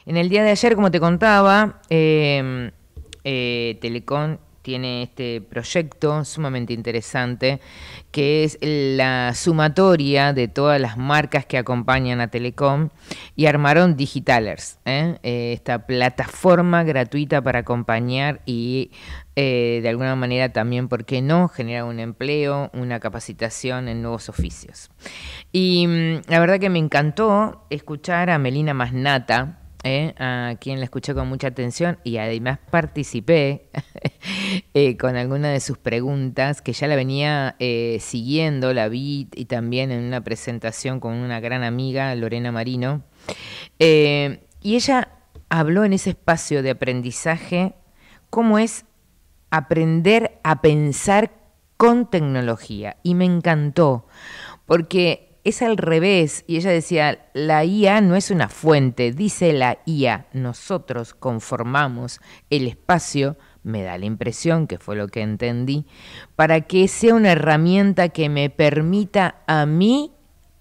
En el día de ayer, como te contaba, Telecom tiene este proyecto sumamente interesante que es la sumatoria de todas las marcas que acompañan a Telecom y armaron Digitalers, esta plataforma gratuita para acompañar y de alguna manera también, ¿por qué no?, generar un empleo, una capacitación en nuevos oficios. Y la verdad que me encantó escuchar a Melina Masnata, a quien la escuché con mucha atención y además participé con alguna de sus preguntas, que ya la venía siguiendo, la vi y también en una presentación con una gran amiga, Lorena Marino. Y ella habló en ese espacio de aprendizaje cómo es aprender a pensar con tecnología. Y me encantó, porque es al revés. Y ella decía, la IA no es una fuente, dice la IA, nosotros conformamos el espacio, me da la impresión, que fue lo que entendí, para que sea una herramienta que me permita a mí,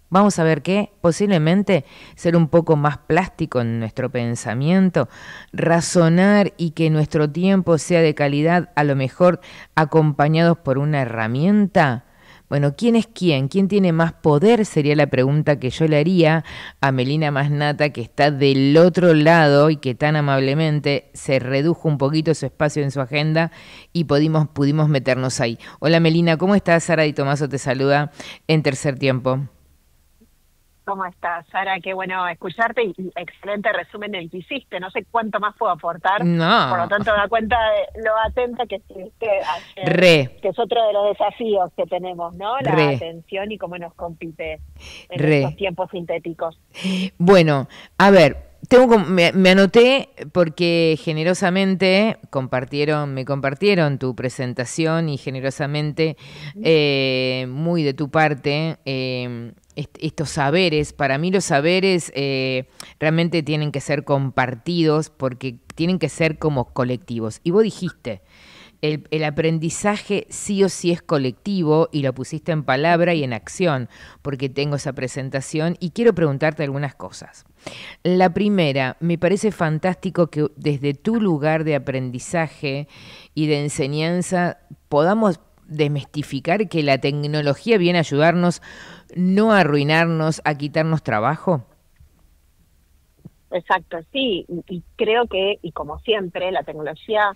vamos a ver qué, posiblemente ser un poco más plástico en nuestro pensamiento, razonar y que nuestro tiempo sea de calidad, a lo mejor acompañados por una herramienta. Bueno, ¿quién es quién? ¿Quién tiene más poder? Sería la pregunta que yo le haría a Melina Masnata, que está del otro lado y que tan amablemente se redujo un poquito su espacio en su agenda y pudimos meternos ahí. Hola Melina, ¿cómo estás? Sara Di Tomaso te saluda en Tercer Tiempo. ¿Cómo estás, Sara? Qué bueno escucharte y excelente resumen del que hiciste. No sé cuánto más puedo aportar, por lo No, tanto da cuenta de lo atenta que estuviste ayer, re, que es otro de los desafíos que tenemos, ¿no? La re, atención y cómo nos compite en estos re. tiempos sintéticos. Bueno, a ver, me anoté porque generosamente me compartieron tu presentación y generosamente, muy de tu parte, estos saberes. Para mí los saberes realmente tienen que ser compartidos porque tienen que ser como colectivos. Y vos dijiste, el aprendizaje sí o sí es colectivo y lo pusiste en palabra y en acción, porque tengo esa presentación y quiero preguntarte algunas cosas. La primera, me parece fantástico que desde tu lugar de aprendizaje y de enseñanza podamos desmistificar que la tecnología viene a ayudarnos, no a arruinarnos, a quitarnos trabajo. Exacto, sí, y creo que, y como siempre, la tecnología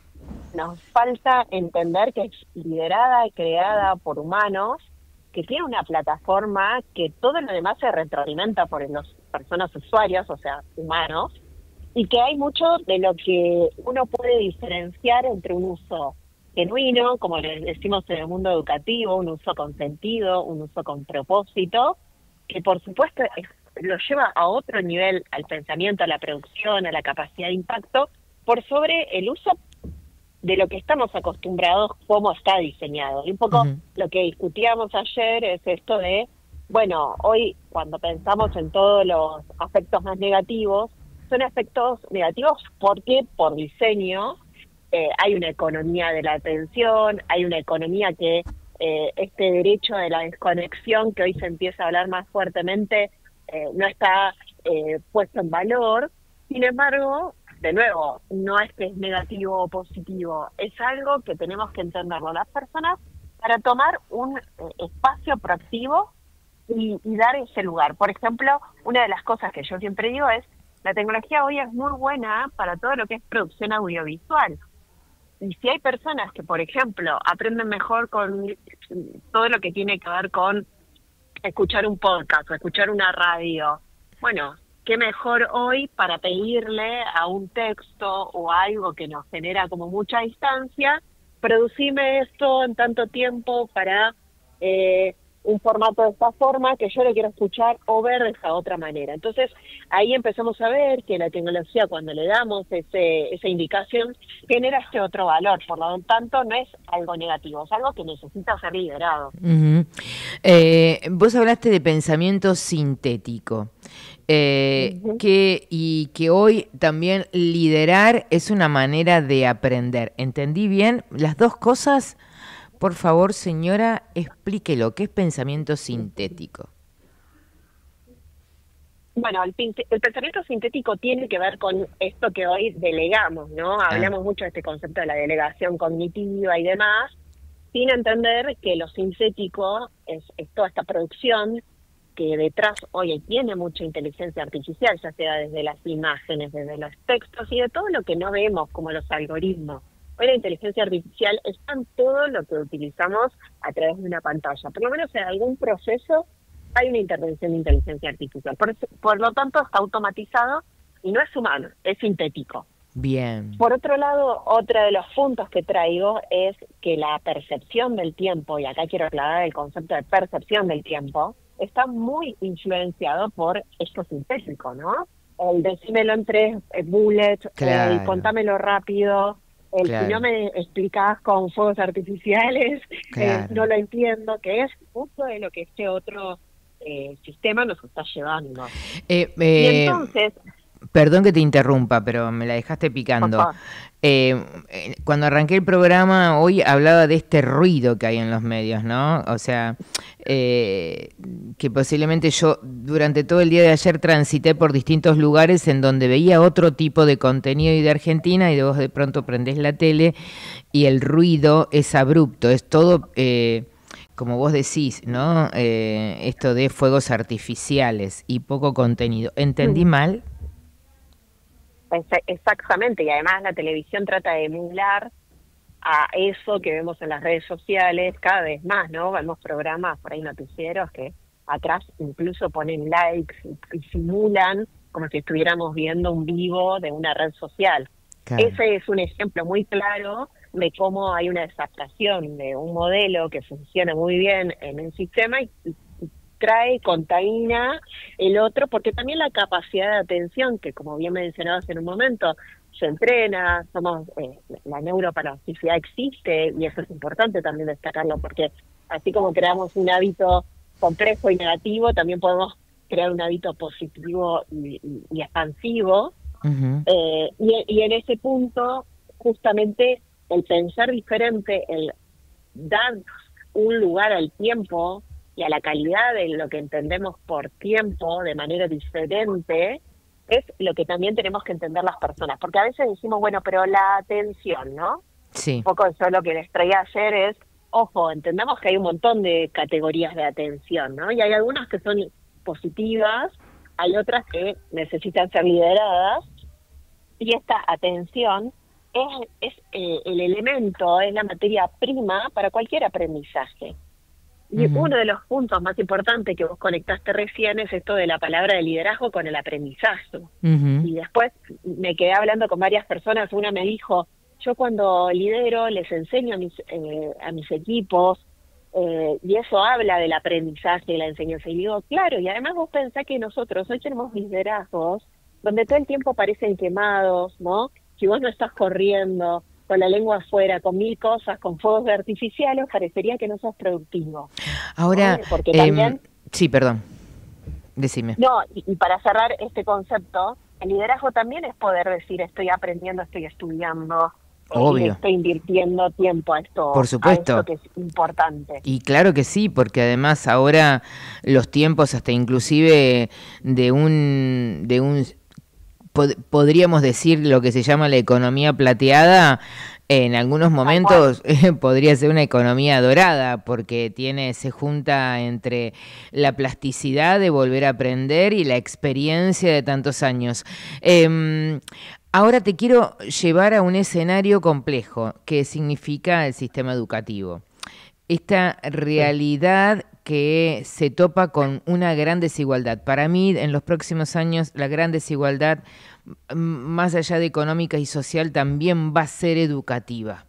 nos falta entender que es liderada y creada por humanos, que tiene una plataforma que todo lo demás se retroalimenta por las personas usuarias, o sea, humanos, y que hay mucho de lo que uno puede diferenciar entre un uso genuino, como le decimos en el mundo educativo, un uso con sentido, un uso con propósito, que por supuesto lo lleva a otro nivel, al pensamiento, a la producción, a la capacidad de impacto, por sobre el uso de lo que estamos acostumbrados, cómo está diseñado. Y un poco Ujú. lo que discutíamos ayer es esto de, bueno, hoy cuando pensamos en todos los aspectos más negativos, son aspectos negativos porque por diseño hay una economía de la atención, hay una economía que este derecho de la desconexión que hoy se empieza a hablar más fuertemente no está puesto en valor. Sin embargo, de nuevo, no es que es negativo o positivo, es algo que tenemos que entenderlo las personas para tomar un espacio proactivo y dar ese lugar. Por ejemplo, una de las cosas que yo siempre digo es, la tecnología hoy es muy buena para todo lo que es producción audiovisual. Y si hay personas que, por ejemplo, aprenden mejor con todo lo que tiene que ver con escuchar un podcast o escuchar una radio, bueno, qué mejor hoy para pedirle a un texto o algo que nos genera como mucha distancia, producime esto en tanto tiempo para un formato de esta forma que yo lo quiero escuchar o ver de esa otra manera. Entonces ahí empezamos a ver que la tecnología, cuando le damos esa indicación, genera este otro valor. Por lo tanto, no es algo negativo, es algo que necesita ser liderado. Ujú. Vos hablaste de pensamiento sintético, Ujú. y que hoy también liderar es una manera de aprender. ¿Entendí bien las dos cosas? Por favor, señora, explíquelo. ¿Qué es pensamiento sintético? Bueno, el pensamiento sintético tiene que ver con esto que hoy delegamos, ¿no? Ah, Hablamos mucho de este concepto de la delegación cognitiva y demás, sin entender que lo sintético es toda esta producción que detrás hoy tiene mucha inteligencia artificial, ya sea desde las imágenes, desde los textos y de todo lo que no vemos, como los algoritmos. Hoy la inteligencia artificial está en todo lo que utilizamos a través de una pantalla. Por lo menos en algún proceso hay una intervención de inteligencia artificial. Por lo tanto, está automatizado y no es humano, es sintético. bien. Por otro lado, otro de los puntos que traigo es que la percepción del tiempo, y acá quiero aclarar el concepto de percepción del tiempo, está muy influenciado por esto sintético, ¿no? El decímelo en tres bullets, el Claro, contámelo rápido, el si no claro, me explicás con fuegos artificiales, no claro. lo entiendo, que es mucho de lo que este otro sistema nos está llevando. Eh, Y eh, entonces, Perdón que te interrumpa, pero me la dejaste por picando. favor, Cuando arranqué el programa, hoy hablaba de este ruido que hay en los medios, ¿no? O sea, eh, que posiblemente yo durante todo el día de ayer transité por distintos lugares en donde veía otro tipo de contenido y de Argentina y de vos de pronto prendés la tele y el ruido es abrupto, es todo... como vos decís, ¿no? Esto de fuegos artificiales y poco contenido. ¿Entendí mal? exactamente, y además la televisión trata de emular a eso que vemos en las redes sociales cada vez más, ¿no? Vemos programas por ahí noticieros que atrás incluso ponen likes y simulan como si estuviéramos viendo un vivo de una red social. Claro. Ese es un ejemplo muy claro de cómo hay una desadaptación de un modelo que funciona muy bien en un sistema y trae, contamina el otro, porque también la capacidad de atención, que como bien mencionabas en un momento, se entrena, la neuroplasticidad existe y eso es importante también destacarlo, porque así como creamos un hábito complejo y negativo, también podemos crear un hábito positivo y expansivo. Ujú. Y en ese punto, justamente el pensar diferente, el dar un lugar al tiempo y a la calidad de lo que entendemos por tiempo de manera diferente, es lo que también tenemos que entender las personas. Porque a veces decimos, bueno, pero la atención, ¿no? Un Sí. poco yo lo que les traía ayer es, ojo, entendamos que hay un montón de categorías de atención, ¿no? Y hay algunas que son positivas, hay otras que necesitan ser lideradas, y esta atención es el elemento, es la materia prima para cualquier aprendizaje. Y Ujú, uno de los puntos más importantes que vos conectaste recién es esto de la palabra de liderazgo con el aprendizaje. ujú. Y después me quedé hablando con varias personas, una me dijo, yo cuando lidero les enseño a mis equipos, y eso habla del aprendizaje y la enseñanza. Y digo, claro, y además vos pensás que nosotros hoy tenemos liderazgos donde todo el tiempo parecen quemados, ¿no? Si vos no estás corriendo con la lengua afuera, con mil cosas, con fuegos artificiales, parecería que no sos productivo, ¿no? Ahora, Porque también, sí, perdón, decime. no, y para cerrar este concepto, el liderazgo también es poder decir estoy aprendiendo, estoy estudiando, y le Obvio, estoy invirtiendo tiempo por a esto supuesto. que es importante. Y claro que sí, porque además ahora los tiempos hasta inclusive de un podríamos decir lo que se llama la economía plateada, en algunos Tal cual. momentos podría ser una economía dorada, porque se junta entre la plasticidad de volver a aprender y la experiencia de tantos años. Ahora te quiero llevar a un escenario complejo, que significa el sistema educativo, esta Sí. realidad que se topa con una gran desigualdad. Para mí, en los próximos años, la gran desigualdad, más allá de económica y social, también va a ser educativa.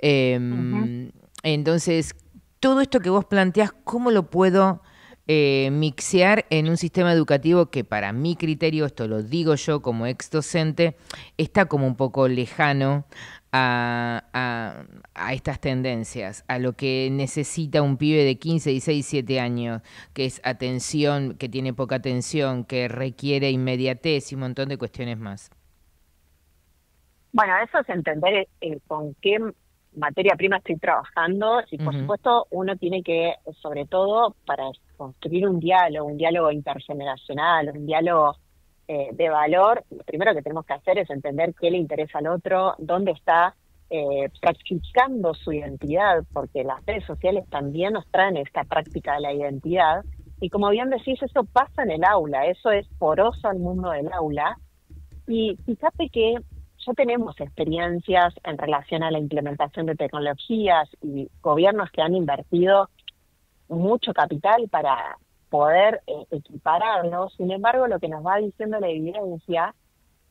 Ujú. Entonces, todo esto que vos planteás, ¿cómo lo puedo mixear en un sistema educativo que para mi criterio, esto lo digo yo como ex docente, está como un poco lejano a estas tendencias, a lo que necesita un pibe de 15, 16, 17 años, que es atención, que tiene poca atención, que requiere inmediatez y un montón de cuestiones más? Bueno, eso es entender con qué materia prima estoy trabajando y por Ujú, supuesto uno tiene que, sobre todo, para construir un diálogo intergeneracional, un diálogo de valor, lo primero que tenemos que hacer es entender qué le interesa al otro, dónde está practicando su identidad, porque las redes sociales también nos traen esta práctica de la identidad. Y como bien decís, eso pasa en el aula, eso es poroso al mundo del aula. Y fíjate que ya tenemos experiencias en relación a la implementación de tecnologías y gobiernos que han invertido mucho capital para poder equipararnos. Sin embargo, lo que nos va diciendo la evidencia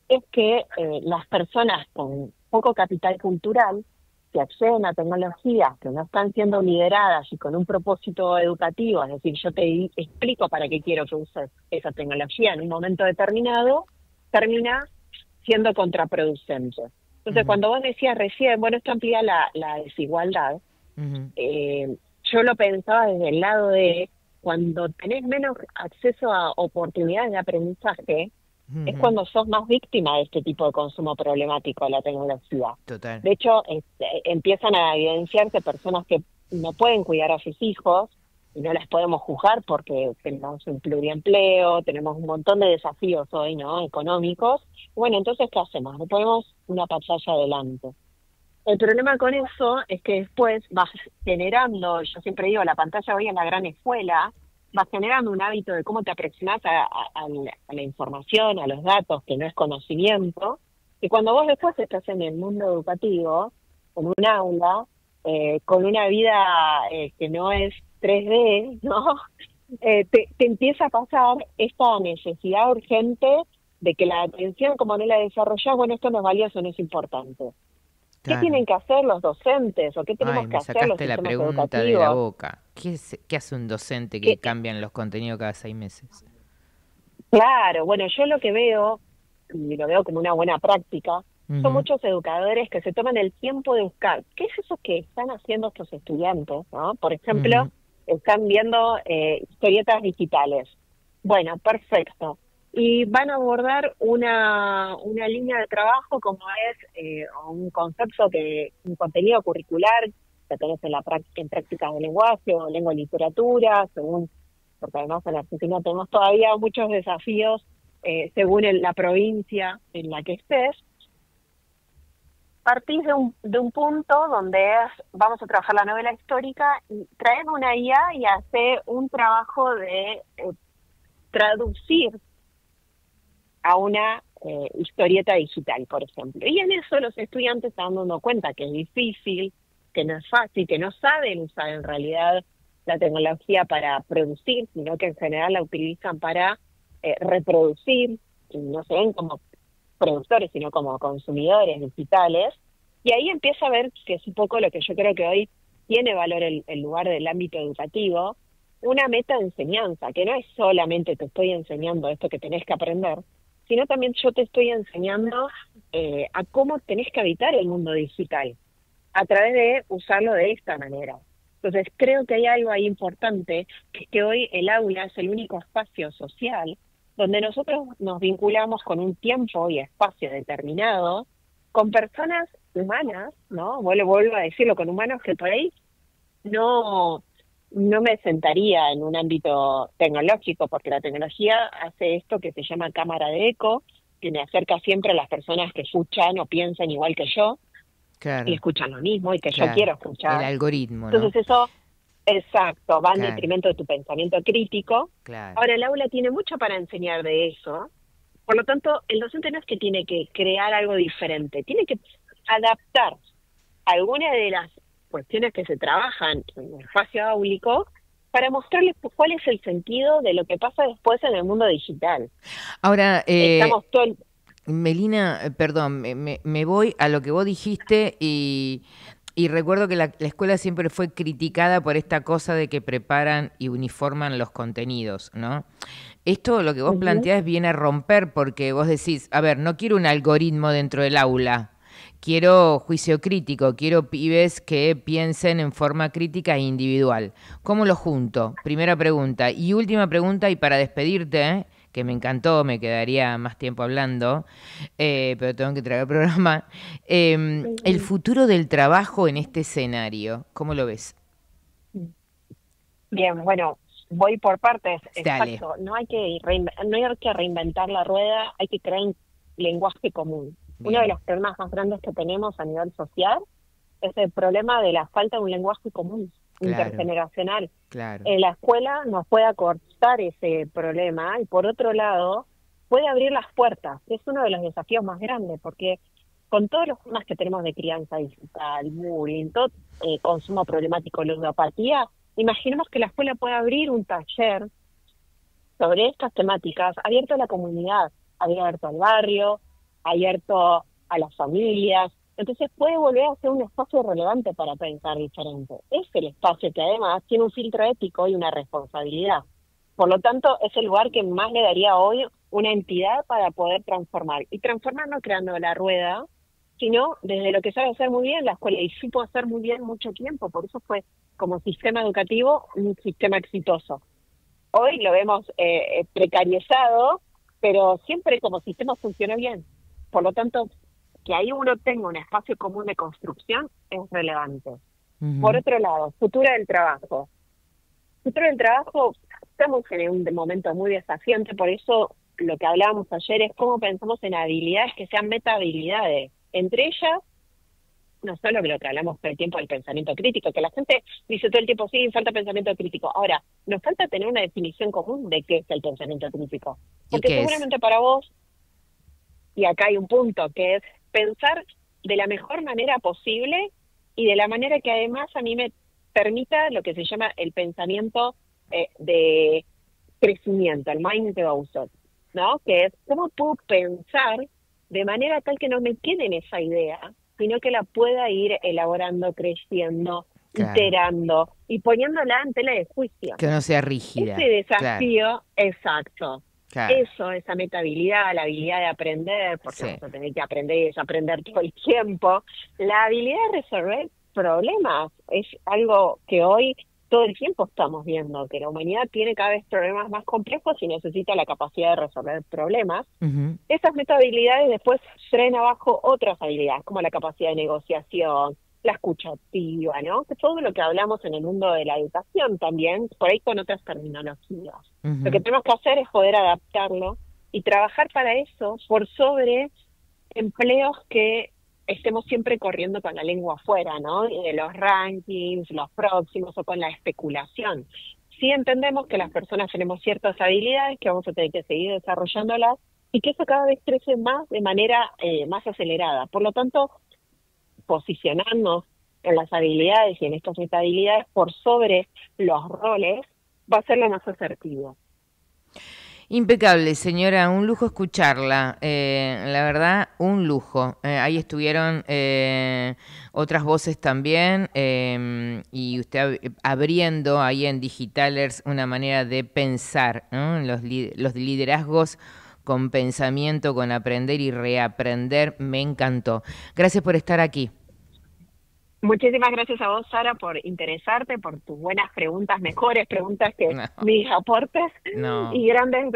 es que las personas con poco capital cultural que acceden a tecnologías que no están siendo lideradas y con un propósito educativo, es decir, yo te explico para qué quiero que uses esa tecnología en un momento determinado, termina siendo contraproducente. Entonces, cuando vos decías recién, bueno, esto amplía la desigualdad, yo lo pensaba desde el lado de cuando tenés menos acceso a oportunidades de aprendizaje, es cuando sos más víctima de este tipo de consumo problemático de la tecnología. Total. De hecho, empiezan a evidenciarse personas que no pueden cuidar a sus hijos y no las podemos juzgar porque tenemos un pluriempleo, tenemos un montón de desafíos hoy, ¿no? Económicos. Bueno, entonces, ¿qué hacemos? Le ponemos una pantalla adelante. El problema con eso es que después vas generando, yo siempre digo, la pantalla hoy es la gran escuela, vas generando un hábito de cómo te aproximas a la información, a los datos, que no es conocimiento, y cuando vos después estás en el mundo educativo, en un aula, con una vida que no es 3D, ¿no? Te empieza a pasar esta necesidad urgente de que la atención, como no la desarrollás, bueno, esto no es valioso, no es importante. ¿Qué Claro. tienen que hacer los docentes o qué tenemos Ay, que me hacer los sacaste la sistemas pregunta de la educativos? boca. ¿Qué hace un docente que Que, cambian los contenidos cada 6 meses? claro, bueno, yo lo que veo, y lo veo como una buena práctica, son Ujú, muchos educadores que se toman el tiempo de buscar qué es eso que están haciendo estos estudiantes, ¿no? Por ejemplo, ujú. están viendo historietas digitales. Bueno, perfecto. Y van a abordar una línea de trabajo como es un concepto un contenido curricular que tenés en en prácticas de lenguaje o lengua y literatura, según, porque además en Argentina tenemos todavía muchos desafíos según la provincia en la que estés. Partís de un punto donde vamos a trabajar la novela histórica y traes una IA y hace un trabajo de traducir a una historieta digital, por ejemplo. Y en eso los estudiantes están dando cuenta que es difícil, que no es fácil, que no saben usar en realidad la tecnología para producir, sino que en general la utilizan para reproducir, y no se ven como productores, sino como consumidores digitales. Y ahí empieza a ver que es un poco lo que yo creo que hoy tiene valor el lugar del ámbito educativo, una meta de enseñanza, que no es solamente te estoy enseñando esto que tenés que aprender, sino también yo te estoy enseñando a cómo tenés que habitar el mundo digital, a través de usarlo de esta manera. Entonces creo que hay algo ahí importante, que es que hoy el aula es el único espacio social donde nosotros nos vinculamos con un tiempo y espacio determinado, con personas humanas, ¿no? Vuelvo a decirlo, con humanos que por ahí no, no me sentaría en un ámbito tecnológico, porque la tecnología hace esto que se llama cámara de eco, que me acerca siempre a las personas que escuchan o piensan igual que yo, y Claro, escuchan lo mismo y que yo claro. quiero El escuchar. algoritmo, ¿no? Entonces eso, exacto, va en Claro, detrimento de tu pensamiento crítico. claro. Ahora el aula tiene mucho para enseñar de eso. Por lo tanto, el docente no es que tiene que crear algo diferente, tiene que adaptar algunas de las cuestiones que se trabajan en el espacio áulico para mostrarles cuál es el sentido de lo que pasa después en el mundo digital. Ahora, Estamos todo el... Melina, perdón, me voy a lo que vos dijiste y recuerdo que la escuela siempre fue criticada por esta cosa de que preparan y uniforman los contenidos, ¿no? Esto, lo que vos Ujú. planteás, viene a romper porque vos decís, a ver, no quiero un algoritmo dentro del aula, quiero juicio crítico, quiero pibes que piensen en forma crítica e individual. ¿Cómo lo junto? Primera pregunta. Y última pregunta, y para despedirte, que me encantó, me quedaría más tiempo hablando, pero tengo que traer el programa. El Ujú. futuro del trabajo en este escenario, ¿cómo lo ves? Bien, bueno. Voy por partes, Dale. exacto. No hay que reinventar la rueda, hay que crear un lenguaje común. Uno de Bien, los problemas más grandes que tenemos a nivel social es el problema de la falta de un lenguaje común, claro, intergeneracional. claro. La escuela nos puede acortar ese problema y por otro lado puede abrir las puertas, que es uno de los desafíos más grandes, porque con todos los temas que tenemos de crianza digital, bullying, todo, consumo problemático, ludopatía, imaginemos que la escuela puede abrir un taller sobre estas temáticas, abierto a la comunidad, abierto al barrio, abierto a las familias. Entonces puede volver a ser un espacio relevante para pensar diferente. Es el espacio que además tiene un filtro ético y una responsabilidad. Por lo tanto, es el lugar que más le daría hoy una entidad para poder transformar. Y transformar no creando la rueda, sino desde lo que sabe hacer muy bien la escuela y supo hacer muy bien mucho tiempo. Por eso fue como sistema educativo un sistema exitoso. Hoy lo vemos precarizado, pero siempre como sistema funciona bien. Por lo tanto, que ahí uno tenga un espacio común de construcción es relevante. Por Ujú. otro lado, futuro del trabajo. Futuro del trabajo, estamos en un momento muy desafiante, por eso lo que hablábamos ayer es cómo pensamos en habilidades que sean meta habilidades. Entre ellas, no solo lo que hablamos todo el tiempo del pensamiento crítico, que la gente dice todo el tiempo, sí, falta pensamiento crítico. Ahora, nos falta tener una definición común de qué es el pensamiento crítico. ¿Y Porque qué es? seguramente para vos, y acá hay un punto, que es pensar de la mejor manera posible y de la manera que además a mí me permita lo que se llama el pensamiento de crecimiento, el mind growth, ¿no? Que es cómo puedo pensar de manera tal que no me quede en esa idea, sino que la pueda ir elaborando, creciendo, Claro. iterándando y poniéndola en tela de juicio. Que no sea Ese rígida. Claro, desafío, exacto. claro. Eso, esa metahabilidad, la habilidad de aprender, porque Sí. vamos a tener que aprender y desaprender todo el tiempo. La habilidad de resolver problemas es algo que hoy todo el tiempo estamos viendo, que la humanidad tiene cada vez problemas más complejos y necesita la capacidad de resolver problemas. Ujú. Esas metahabilidades después traen abajo otras habilidades, como la capacidad de negociación, la escucha activa, ¿no? Que todo lo que hablamos en el mundo de la educación también, por ahí con otras terminologías. Lo que Ujú. tenemos que hacer es poder adaptarlo y trabajar para eso por sobre empleos que estemos siempre corriendo con la lengua afuera, ¿no? Y de los rankings, los próximos o con la especulación. Sí entendemos que las personas tenemos ciertas habilidades que vamos a tener que seguir desarrollándolas y que eso cada vez crece más de manera más acelerada. Por lo tanto, posicionarnos en las habilidades y en estas habilidades por sobre los roles va a ser lo más asertivo. Impecable, señora, un lujo escucharla. La verdad, un lujo. Ahí estuvieron otras voces también y usted abriendo ahí en Digitalers una manera de pensar, ¿no? Los liderazgos con pensamiento, con aprender y reaprender, me encantó. Gracias por estar aquí. Muchísimas gracias a vos, Sara, por interesarte, por tus buenas preguntas, mejores preguntas que No, mis aportes no. y grandes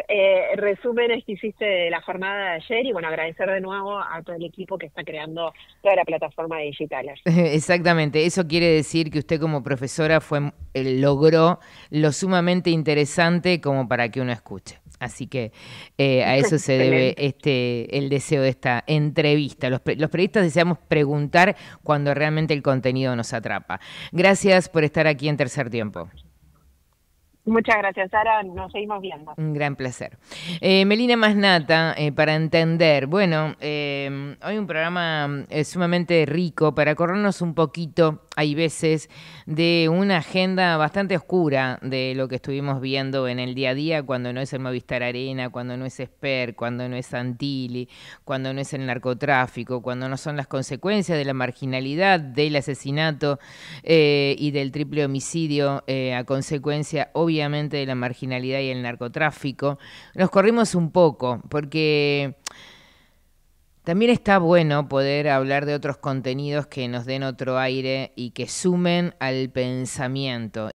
resúmenes que hiciste de la jornada de ayer. Y bueno, agradecer de nuevo a todo el equipo que está creando toda la plataforma de Digitaler. Exactamente, eso quiere decir que usted como profesora logró lo sumamente interesante como para que uno escuche. Así que a eso se debe Excelente. el deseo de esta entrevista. Los periodistas deseamos preguntar cuando realmente el contenido nos atrapa. Gracias por estar aquí en Tercer Tiempo. Muchas gracias, Sara. Nos seguimos viendo. Un gran placer. Melina Masnata, para entender, bueno, hoy un programa sumamente rico para corrernos un poquito, hay veces, de una agenda bastante oscura de lo que estuvimos viendo en el día a día, cuando no es el Movistar Arena, cuando no es Esper, cuando no es Santilli, cuando no es el narcotráfico, cuando no son las consecuencias de la marginalidad, del asesinato y del triple homicidio a consecuencia, obviamente, de la marginalidad y el narcotráfico. Nos corrimos un poco porque también está bueno poder hablar de otros contenidos que nos den otro aire y que sumen al pensamiento.